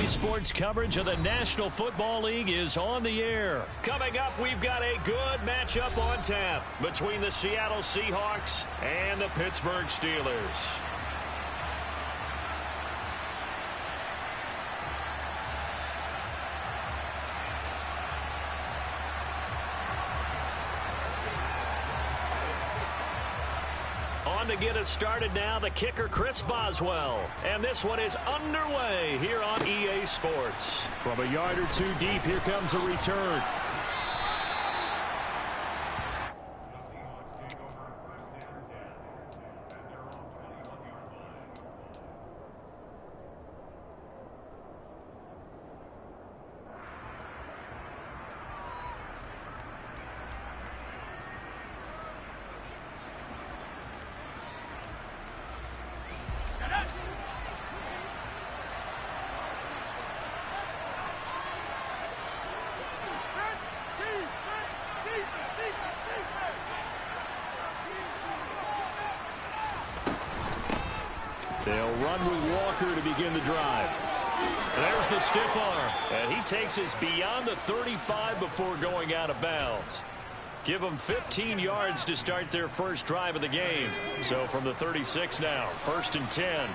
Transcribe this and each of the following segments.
EA Sports coverage of the National Football League is on the air. Coming up, we've got a good matchup on tap between the Seattle Seahawks and the Pittsburgh Steelers. To get us started now, the kicker Chris Boswell, and this one is underway here on EA Sports. From a yard or two deep, here comes a return. They'll run with Walker to begin the drive. There's the stiff arm, and he takes us beyond the 35 before going out of bounds. Give them 15 yards to start their first drive of the game. So from the 36 now, 1st and 10.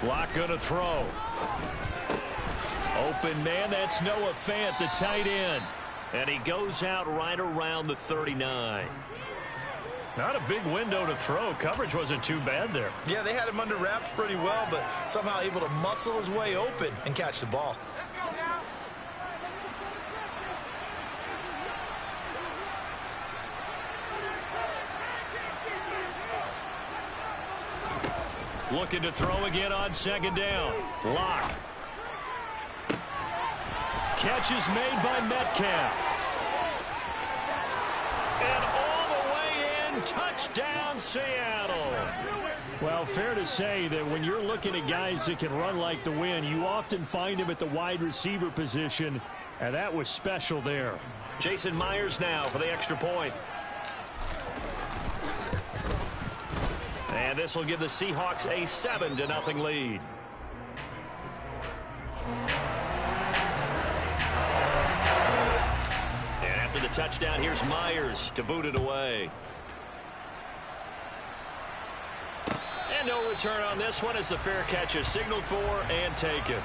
Lock gonna throw. Open man, that's Noah Fant, the tight end. And he goes out right around the 39. Not a big window to throw. Coverage wasn't too bad there. Yeah, they had him under wraps pretty well, but somehow able to muscle his way open and catch the ball. Looking to throw again on 2nd down. Lock. Catch is made by Metcalf. And all the way in, touchdown Seattle. Well, fair to say that when you're looking at guys that can run like the wind, you often find him at the wide receiver position, and that was special there. Jason Myers now for the extra point. And this will give the Seahawks a 7-0 lead. And after the touchdown, here's Myers to boot it away. And no return on this one as the fair catch is signaled for and taken.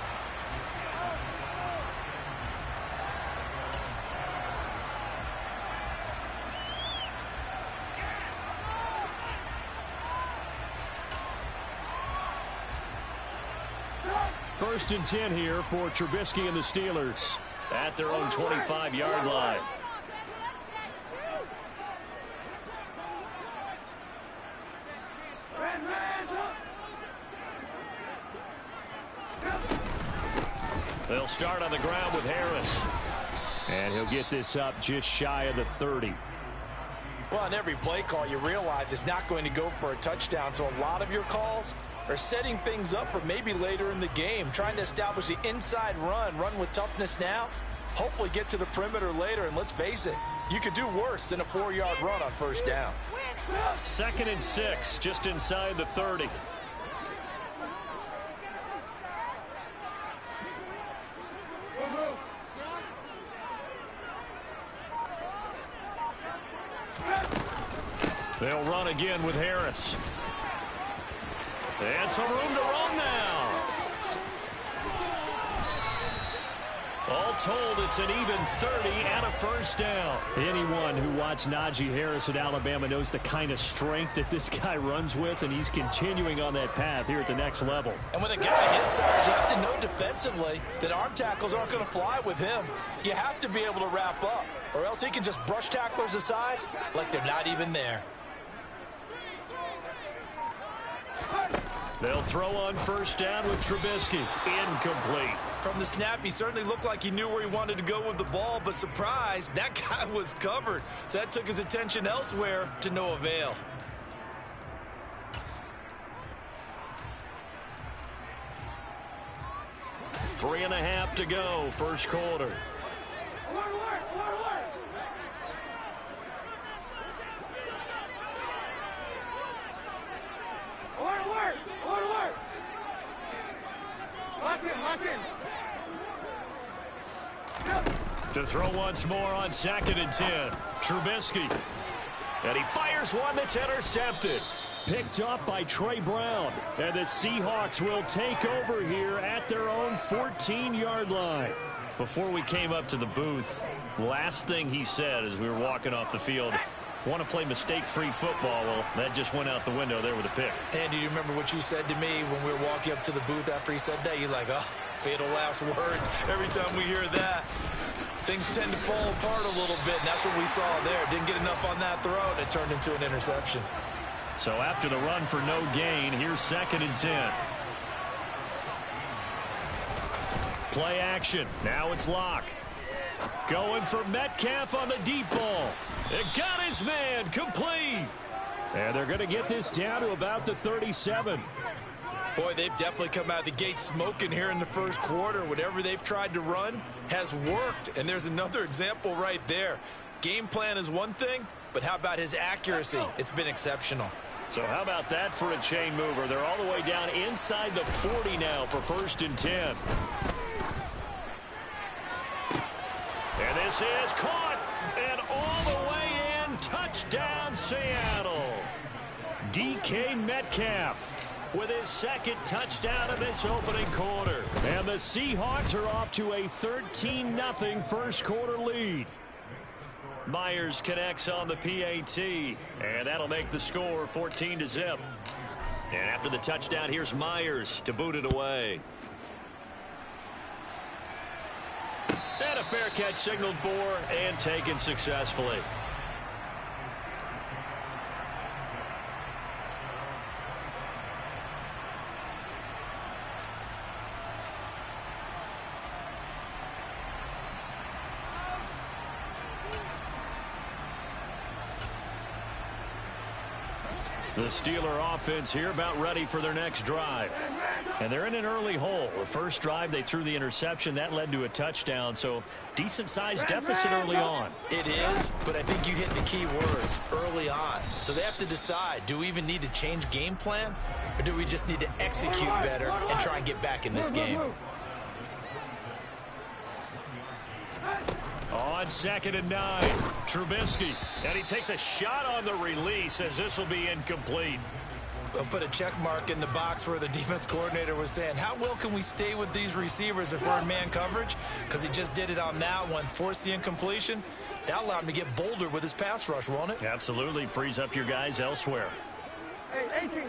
First and 10 here for Trubisky and the Steelers. At their own 25-yard line. They'll start on the ground with Harris. And he'll get this up just shy of the 30. Well, on every play call, you realize it's not going to go for a touchdown, so a lot of your calls are setting things up for maybe later in the game, trying to establish the inside run with toughness now, hopefully get to the perimeter later, and let's face it, you could do worse than a 4-yard run on 1st down. 2nd and 6, just inside the 30. They'll run again with Harris. And some room to run now. All told, it's an even 30 and a 1st down. Anyone who watched Najee Harris at Alabama knows the kind of strength that this guy runs with, and he's continuing on that path here at the next level. And with a guy his size, you have to know defensively that arm tackles aren't going to fly with him. You have to be able to wrap up, or else he can just brush tacklers aside like they're not even there. They'll throw on 1st down with Trubisky. Incomplete. From the snap, he certainly looked like he knew where he wanted to go with the ball, but surprise, that guy was covered. So that took his attention elsewhere to no avail. Three and a half to go, 1st quarter. To throw once more on 2nd and 10. Trubisky. And he fires one that's intercepted. Picked up by Trey Brown. And the Seahawks will take over here at their own 14-yard line. Before we came up to the booth, last thing he said as we were walking off the field, want to play mistake-free football. Well, that just went out the window there with a pick. Andy, do you remember what you said to me when we were walking up to the booth after he said that? You're like, oh, fatal last words. Every time we hear that, things tend to fall apart a little bit, and that's what we saw there. Didn't get enough on that throw, and it turned into an interception. So after the run for no gain, here's 2nd and 10. Play action. Now it's Locke. Going for Metcalf on the deep ball. It got his man complete. And they're going to get this down to about the 37. Boy, they've definitely come out of the gate smoking here in the first quarter. Whatever they've tried to run has worked. And there's another example right there. Game plan is one thing, but how about his accuracy? It's been exceptional. So how about that for a chain mover? They're all the way down inside the 40 now for 1st and 10. And this is caught, and all the way in, touchdown Seattle. DK Metcalf with his 2nd touchdown of this opening quarter. And the Seahawks are off to a 13-0 first quarter lead. Myers connects on the PAT, and that'll make the score 14-0. And after the touchdown, here's Myers to boot it away. And a fair catch signaled for and taken successfully. The Steeler offense here about ready for their next drive. And they're in an early hole. The first drive, they threw the interception. That led to a touchdown, so decent-sized deficit early on. It is, but I think you hit the key words, early on. So they have to decide, do we even need to change game plan, or do we just need to execute better and try and get back in this game? On 2nd and 9, Trubisky. And he takes a shot on the release as this will be incomplete. I'll put a check mark in the box where the defense coordinator was saying, how well can we stay with these receivers if we're in man coverage? Because he just did it on that one, forced the incompletion. That'll allow him to get bolder with his pass rush, won't it? Absolutely. Frees up your guys elsewhere. Hey, 18.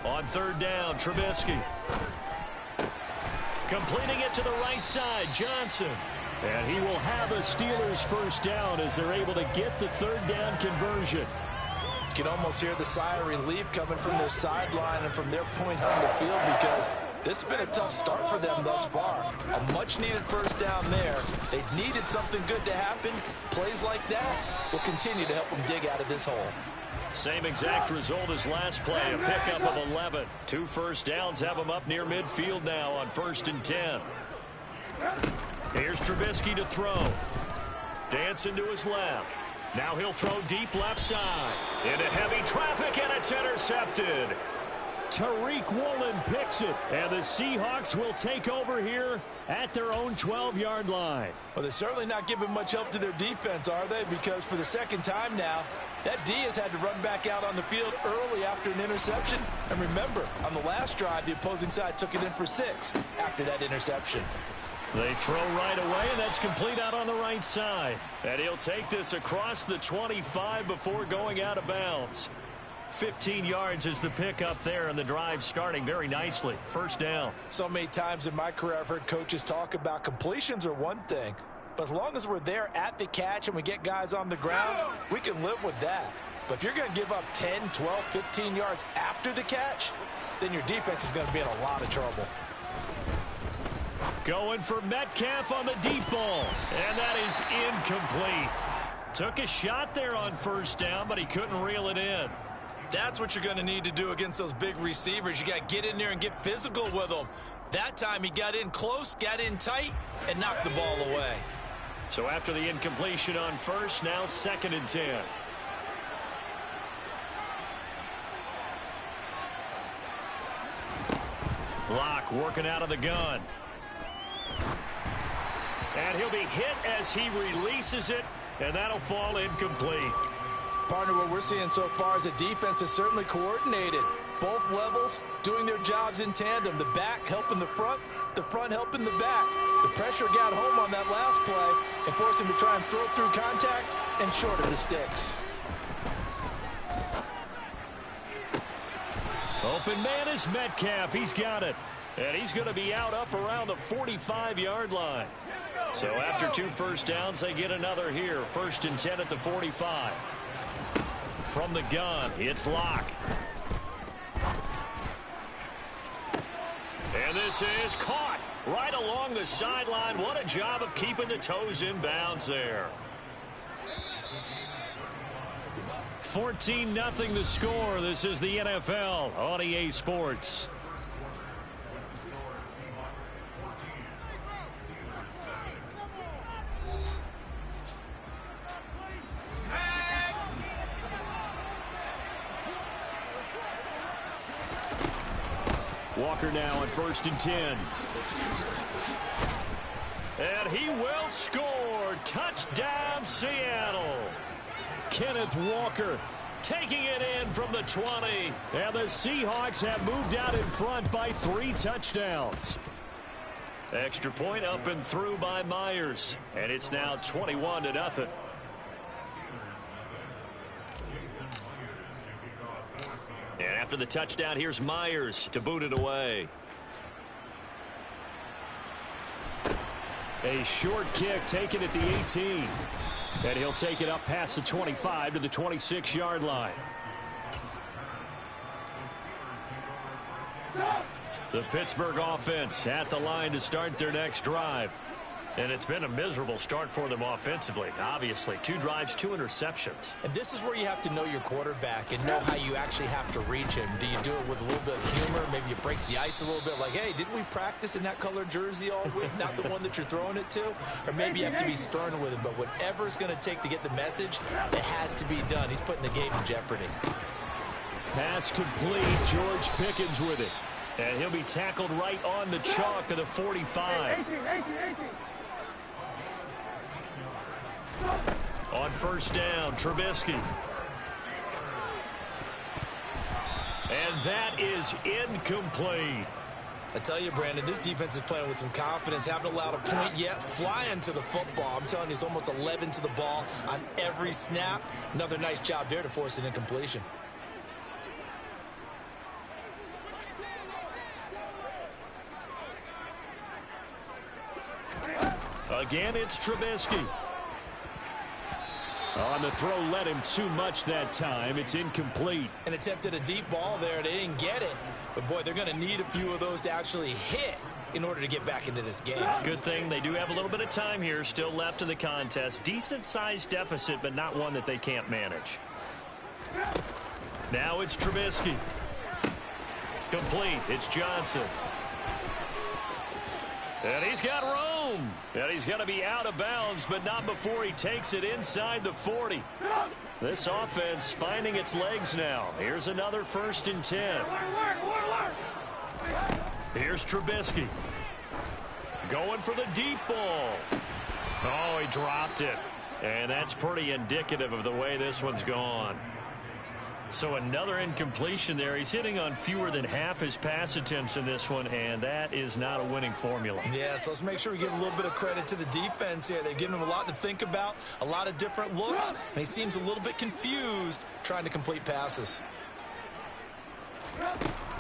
On 3rd down, Trubisky. Completing it to the right side, Johnson. And he will have a Steelers first down as they're able to get the 3rd down conversion. You can almost hear the sigh of relief coming from their sideline and from their point on the field because this has been a tough start for them thus far. A much-needed first down there. They needed something good to happen. Plays like that will continue to help them dig out of this hole. Same exact result as last play, a pickup of 11. 2 first downs have them up near midfield now on 1st and 10. Here's Trubisky to throw. Dancing to his left. Now he'll throw deep left side. Into heavy traffic, and it's intercepted. Tariq Woolen picks it, and the Seahawks will take over here at their own 12-yard line. Well, they're certainly not giving much help to their defense, are they? Because for the second time now, that D has had to run back out on the field early after an interception. And remember, on the last drive, the opposing side took it in for 6 after that interception. They throw right away, and that's complete out on the right side. And he'll take this across the 25 before going out of bounds. 15 yards is the pickup there, and the drive starting very nicely. First down. So many times in my career I've heard coaches talk about completions are one thing, but as long as we're there at the catch and we get guys on the ground, we can live with that. But if you're going to give up 10, 12, 15 yards after the catch, then your defense is going to be in a lot of trouble. Going for Metcalf on the deep ball, and that is incomplete. Took a shot there on first down, but he couldn't reel it in. That's what you're going to need to do against those big receivers. You got to get in there and get physical with them. That time he got in close, got in tight, and knocked the ball away. So after the incompletion on first, now 2nd and 10. Locke working out of the gun. And he'll be hit as he releases it, and that'll fall incomplete. Partner, what we're seeing so far is the defense is certainly coordinated. Both levels doing their jobs in tandem. The back helping the front helping the back. The pressure got home on that last play and forced him to try and throw through contact and short of the sticks. Open man is Metcalf. He's got it. And he's going to be out up around the 45-yard line. So after 2 first downs, they get another here. 1st and 10 at the 45. From the gun, it's Locke. And this is caught right along the sideline. What a job of keeping the toes in bounds there. 14-0 the score. This is the NFL on EA Sports. Walker now on 1st and 10. And he will score. Touchdown, Seattle. Kenneth Walker taking it in from the 20. And the Seahawks have moved out in front by 3 touchdowns. Extra point up and through by Myers. And it's now 21-0. And after the touchdown, here's Myers to boot it away. A short kick taken at the 18. And he'll take it up past the 25 to the 26-yard line. The Pittsburgh offense at the line to start their next drive. And it's been a miserable start for them offensively. Obviously, 2 drives, 2 interceptions. And this is where you have to know your quarterback and know how you actually have to reach him. Do you do it with a little bit of humor? Maybe you break the ice a little bit like, hey, didn't we practice in that color jersey all week? Not the one that you're throwing it to? Or maybe you have to be stern with him. But whatever it's going to take to get the message, it has to be done. He's putting the game in jeopardy. Pass complete. George Pickens with it. And he'll be tackled right on the chalk of the 45. 18. On 1st down, Trubisky. And that is incomplete. I tell you, Brandon, this defense is playing with some confidence. Haven't allowed a point yet. Flying to the football. I'm telling you, it's almost 11 to the ball on every snap. Another nice job there to force an incompletion. Again, it's Trubisky. On the throw, led him too much that time. It's incomplete. An attempt at a deep ball there. They didn't get it. But, boy, they're going to need a few of those to actually hit in order to get back into this game. Good thing they do have a little bit of time here still left in the contest. Decent-sized deficit, but not one that they can't manage. Now it's Trubisky. Complete. It's Johnson. And he's got room. And he's going to be out of bounds, but not before he takes it inside the 40. This offense finding its legs now. Here's another 1st and 10. Here's Trubisky. Going for the deep ball. Oh, he dropped it. And that's pretty indicative of the way this one's gone. So another incompletion there. He's hitting on fewer than half his pass attempts in this one, and that is not a winning formula. Yeah, so let's make sure we give a little bit of credit to the defense here. They've given him a lot to think about, a lot of different looks, and he seems a little bit confused trying to complete passes.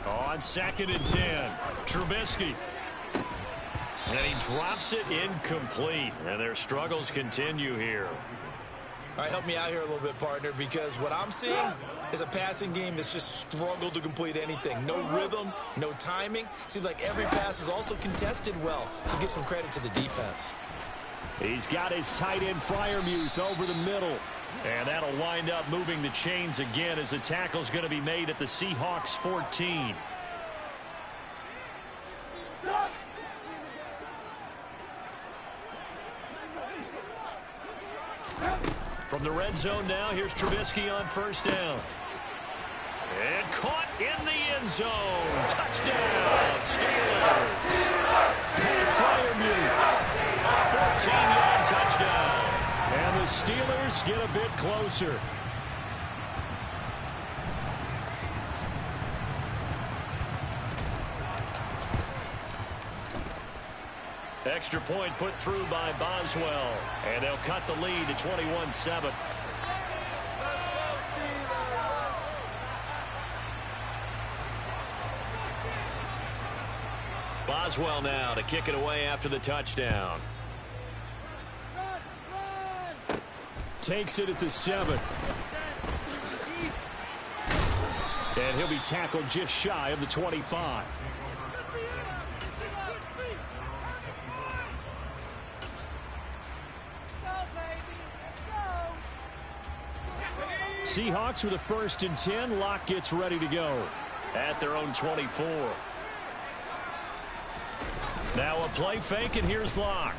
On 2nd and 10, Trubisky. And he drops it incomplete, and their struggles continue here. All right, help me out here a little bit, partner, because what I'm seeing is a passing game that's just struggled to complete anything. No rhythm, no timing. Seems like every pass is also contested well, so give some credit to the defense. He's got his tight end Freiermuth over the middle. And that'll wind up moving the chains again as the tackle's going to be made at the Seahawks 14. From the red zone now, here's Trubisky on first down. And caught in the end zone. Touchdown, Steelers. Pat Freiermuth, a 14-yard touchdown. And the Steelers get a bit closer. Extra point put through by Boswell. And they'll cut the lead to 21-7. Boswell now to kick it away after the touchdown. Takes it at the 7. And he'll be tackled just shy of the 25. Seahawks with a 1st and 10. Locke gets ready to go. At their own 24. Now a play fake, and here's Locke.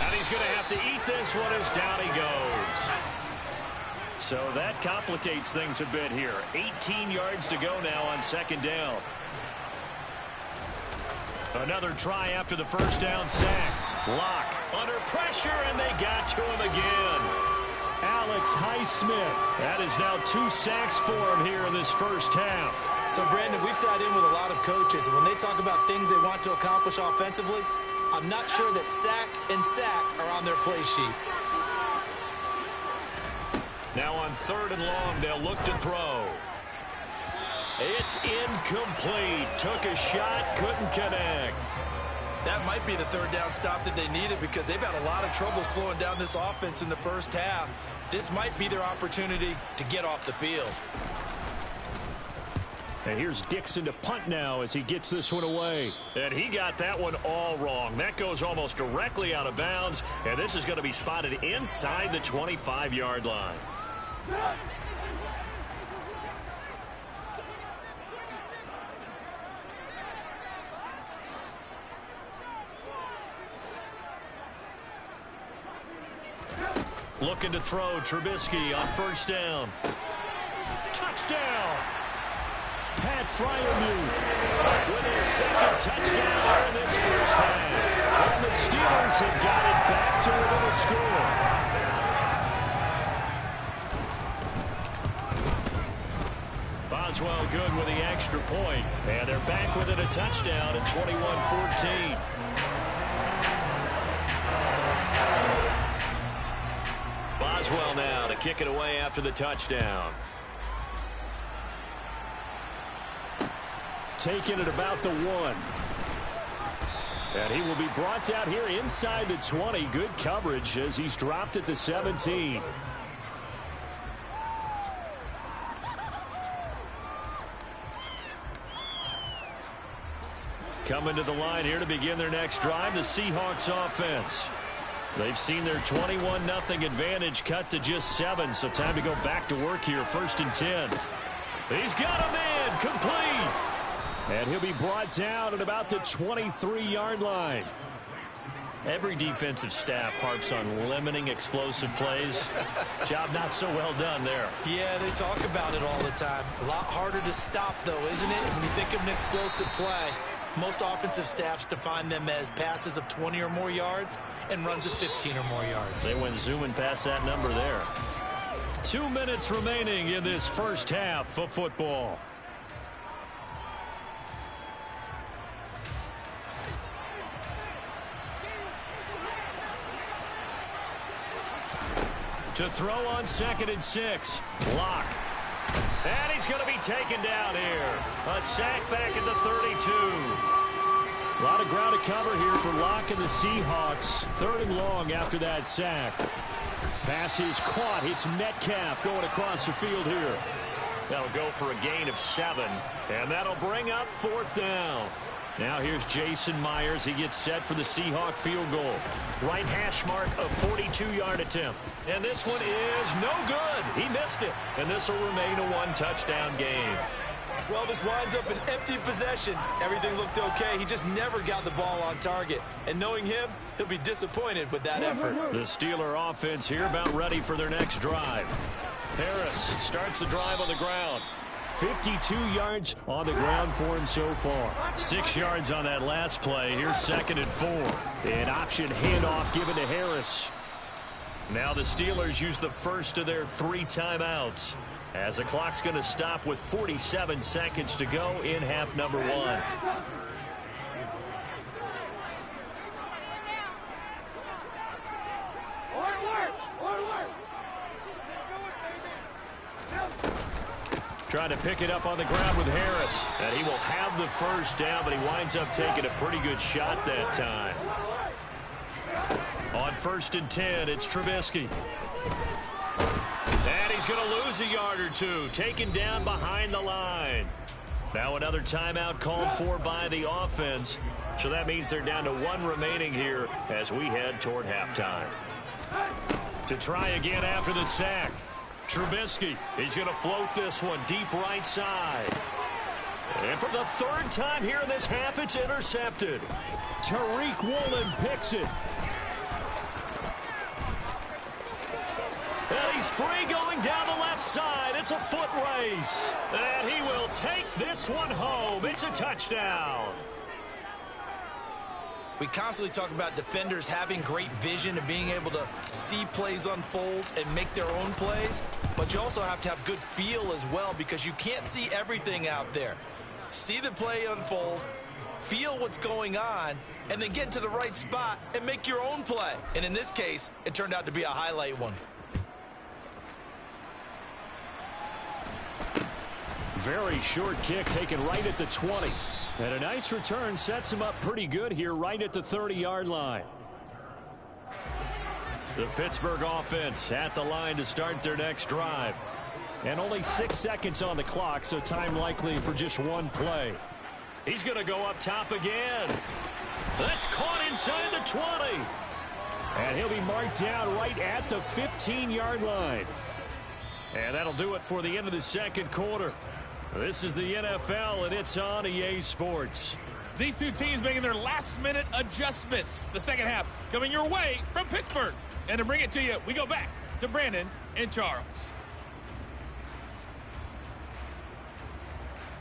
And he's going to have to eat this one as down he goes. So that complicates things a bit here. 18 yards to go now on 2nd down. Another try after the 1st down sack. Locke under pressure, and they got to him again. Alex Highsmith. That is now 2 sacks for him here in this first half. So, Brandon, we've sat in with a lot of coaches, and when they talk about things they want to accomplish offensively, I'm not sure that sack and sack are on their play sheet. Now on 3rd and long, they'll look to throw. It's incomplete. Took a shot, couldn't connect. That might be the 3rd down stop that they needed because they've had a lot of trouble slowing down this offense in the first half. This might be their opportunity to get off the field. And here's Dixon to punt now as he gets this one away. And he got that one all wrong. That goes almost directly out of bounds. And this is going to be spotted inside the 25-yard line. Looking to throw, Trubisky on 1st down. Touchdown! Pat Freiermuth with his 2nd touchdown here in this first half. And the Steelers have got it back to within a score. Boswell good with the extra point. And they're back within a touchdown at 21-14. Boswell now to kick it away after the touchdown. Taking it about the 1. And he will be brought down here inside the 20. Good coverage as he's dropped at the 17. Coming to the line here to begin their next drive, the Seahawks offense. They've seen their 21-0 advantage cut to just 7, so time to go back to work here. 1st and 10. He's got a man, complete. And he'll be brought down at about the 23-yard line. Every defensive staff harps on limiting explosive plays. Job not so well done there. Yeah, they talk about it all the time. A lot harder to stop, though, isn't it? When you think of an explosive play, most offensive staffs define them as passes of 20 or more yards and runs of 15 or more yards. They went zooming past that number there. 2 minutes remaining in this first half of football. To throw on 2nd and 6. Locke. And he's going to be taken down here. A sack back at the 32. A lot of ground to cover here for Locke and the Seahawks. 3rd and long after that sack. Pass is caught. It's Metcalf going across the field here. That'll go for a gain of 7. And that'll bring up 4th down. Now here's Jason Myers. He gets set for the Seahawk field goal. Right hash mark, a 42-yard attempt. And this one is no good. He missed it. And this will remain a one-touchdown game. Well, this winds up an empty possession. Everything looked okay. He just never got the ball on target. And knowing him, he'll be disappointed with that effort. The Steeler offense here about ready for their next drive. Harris starts the drive on the ground. 52 yards on the ground for him so far. 6 yards on that last play. Here's 2nd and 4. An option handoff given to Harris. Now the Steelers use the first of their 3 timeouts, as the clock's going to stop with 47 seconds to go in half number 1. Trying to pick it up on the ground with Harris. And he will have the first down, but he winds up taking a pretty good shot that time. On 1st and 10, it's Trubisky. And he's going to lose a yard or two, taken down behind the line. Now another timeout called for by the offense. So that means they're down to 1 remaining here as we head toward halftime. To try again after the sack. Trubisky, he's going to float this one deep right side. And for the 3rd time here in this half, it's intercepted. Tariq Woolen picks it. And he's free going down the left side. It's a foot race. And he will take this one home. It's a touchdown. We constantly talk about defenders having great vision and being able to see plays unfold and make their own plays. But you also have to have good feel as well, because you can't see everything out there. See the play unfold, feel what's going on, and then get to the right spot and make your own play. And in this case, it turned out to be a highlight one. Very short kick taken right at the 20. And a nice return sets him up pretty good here right at the 30-yard line. The Pittsburgh offense at the line to start their next drive. And only 6 seconds on the clock, so time likely for just 1 play. He's going to go up top again. That's caught inside the 20. And he'll be marked down right at the 15-yard line. And that'll do it for the end of the 2nd quarter. This is the NFL, and it's on EA Sports. These two teams making their last-minute adjustments. The second half coming your way from Pittsburgh. And to bring it to you, we go back to Brandon and Charles.